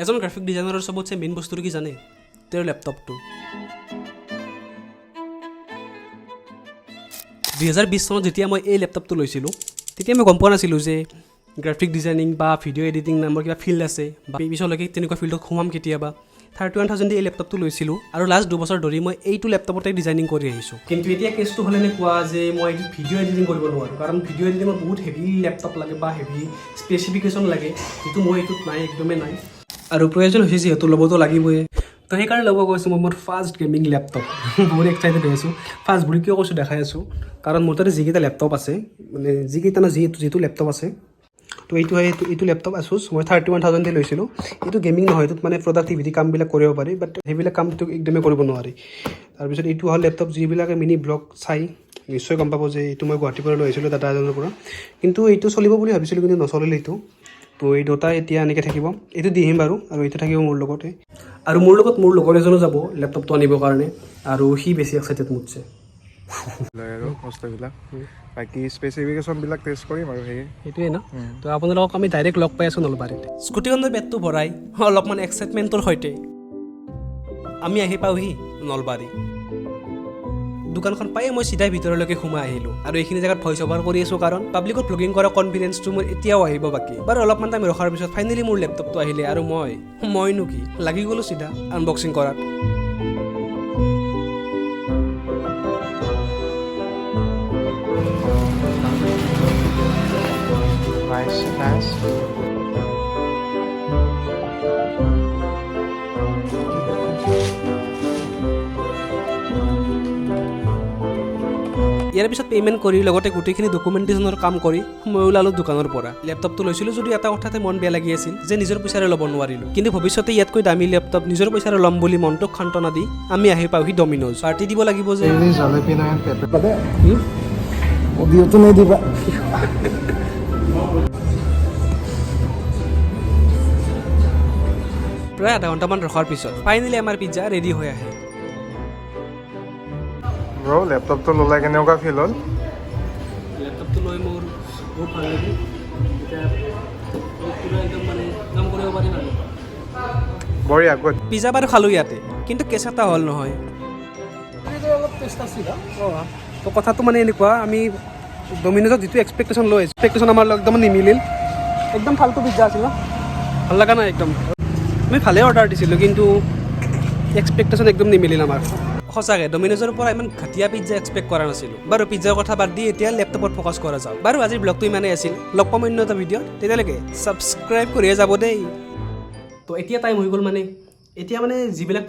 এজন graphic ডিজাইনাৰৰ চবতছে main বস্তুটো কি জানে? তেওঁৰ লেপটপটো। 2020 চনত যেতিয়া মই এই লেপটপটো লৈছিলোঁ তেতিয়া মই গম পোৱা নাছিলোঁ যে গ্ৰাফিক ডিজাইনিং বা ভিডিঅ' এডিটিং নামৰ কিবা ফিল্ড আছে বা পিছলৈকে তেনেকুৱা ফিল্ডত সোমাম কেতিয়াবা। 31,000 এই লেপটপটো লৈছিলোঁ আৰু লাষ্ট 2 বছৰ ধৰি মই এইটো লেপটপতে ডিজাইনিং কৰি আহিছোঁ। কিন্তু এতিয়া কেছটো হ'লে এনেকুৱা যে মই এইটো ভিডিঅ' এডিটিং কৰিব নোৱাৰোঁ, কাৰণ ভিডিঅ' এডিটিঙত বহুত হেভি লেপটপ লাগে বা হেভি স্পেচিফিকেশ্যন লাগে, যিটো মই এইটোত নাই, একদমেই নাই। আৰু প্ৰয়োজন হৈছে যিহেতু ল'বতো লাগিবই, তো সেইকাৰণে ল'ব গৈছোঁ মই মোৰ ফাৰ্ষ্ট গেমিং লেপটপ। বহুত এক্সাইটেড হৈ আছোঁ। ফাৰ্ষ্ট বুলি কিয় কৈছোঁ দেখাই আছোঁ, কাৰণ মোৰ তাতে যিকেইটা লেপটপ আছে, মানে যিটো লেপটপ আছে, তো এইটো লেপটপ আছুছ মই 31,000 লৈছিলোঁ। এইটো গেমিং নহয়, এইটোত মানে প্ৰডাক্টিভিটি কামবিলাক কৰিব পাৰি, বাট সেইবিলাক কামটো একদমেই কৰিব নোৱাৰি। তাৰপিছত এইটো হ'ল লেপটপ, যিবিলাকে মিনি ব্লগ চাই নিশ্চয় গম পাব যে এইটো মই গুৱাহাটীৰ পৰা লৈ আহিছিলোঁ, দাদা এজনৰ পৰা। কিন্তু এইটো চলিব বুলি ভাবিছিলোঁ, কিন্তু নচলিলে এইটো। তো এই দুটা এতিয়া এনেকৈ থাকিব, এইটো দি আহিম বাৰু, আৰু এইটো থাকিব মোৰ লগতে। আৰু মোৰ লগত মোৰ লগৰ এজনো যাব লেপটপটো আনিবৰ কাৰণে, আৰু সি বেছি এক্সাইটেড মোতছে। আৰু বস্তুবিলাক বাকী স্পেচিফিকেশ্যনবিলাক টেষ্ট কৰিম আৰু সেইটোৱে ন। তো আপোনালোকক আমি ডাইৰেক্ট লগ পাই আছোঁ নলবাৰীতে। স্কুটিখনৰ পেটটো ভৰাই অলপমান এক্সাইটমেণ্টৰ সৈতে আমি আহি পাওঁহি নলবাৰী। দোকানখন পায়ে মই চিধাই ভিতৰলৈকে সোমাই আহিলোঁ, আৰু এইখিনি জেগাত ভইচ অভাৰ কৰি আছোঁ কাৰণ পাব্লিকত ব্লগিং কৰা কনফিডেঞ্চটো মোৰ এতিয়াও আহিব বাকী। বাৰু অলপমান টাইম ৰখাৰ পিছত ফাইনেলি মোৰ লেপটপটো আহিলে, আৰু মইনো কি লাগি গ'লোঁ চিধা আনবক্সিং কৰাত। ইয়াৰ পিছত পে'মেণ্ট কৰি লগতে গোটেইখিনি ডকুমেণ্টেশ্যনৰ কাম কৰি মই ওলালোঁ দোকানৰ পৰা। লেপটপটো লৈছিলোঁ যদিও এটা কথাতে মন বেয়া লাগি আছিল যে নিজৰ পইচাৰে ল'ব নোৱাৰিলোঁ, কিন্তু ভৱিষ্যতে ইয়াতকৈ দামী লেপটপ নিজৰ পইচাৰে ল'ম বুলি মনটোক সান্তনা দি আমি আহি পাওঁহি ডমিন'জ। পাৰ্টি দিব লাগিব যে প্ৰায় আধা ঘণ্টামান ৰখাৰ পিছত ফাইনেলি আমাৰ পিজ্জা ৰেডি হৈ আহে। ব্ৰ লেপটপটো ল'লে কেনেকুৱা ফিল হ'ল? লেপটপটো লৈ মোৰ বহুত ভাল লাগিল। এতিয়া একদম মানে কাম কৰিব পাৰিম আৰু। বঢ়িয়া, গুড। পিজ্জা বাৰু খালোঁ ইয়াতে, কিন্তু কেছ এটা হ'ল নহয়। অলপ টেষ্ট আছিল। তো কথাটো মানে এনেকুৱা, আমি ডমিন'জত যিটো এক্সপেক্টেশ্যন লৈ এক্সপেক্টেশ্যন আমাৰ একদম নিমিলিল। একদম ফাল্টু পিজ্জা আছিল ন, ভাল লগা নাই একদম। আমি ভালেই অৰ্ডাৰ দিছিলোঁ, কিন্তু এক্সপেক্টেশ্যন একদম নিমিলিল আমাৰ। সঁচাকৈ ডমিন'জৰ পৰা ইমান ঘাটিয়া পিজ্জা এক্সপেক্ট কৰা নাছিলোঁ। বাৰু পিজ্জাৰ কথা বাদ দি এতিয়া লেপটপত ফ'কাছ কৰা যাওক। বাৰু আজিৰ ব্লগটো ইমানেই আছিল, লগ পাম অন্য এটা ভিডিঅ'ত। তেতিয়ালৈকে ছাবস্ক্ৰাইব কৰিয়ে যাব দেই। তো এতিয়া টাইম হৈ গ'ল, মানে এতিয়া মানে যিবিলাক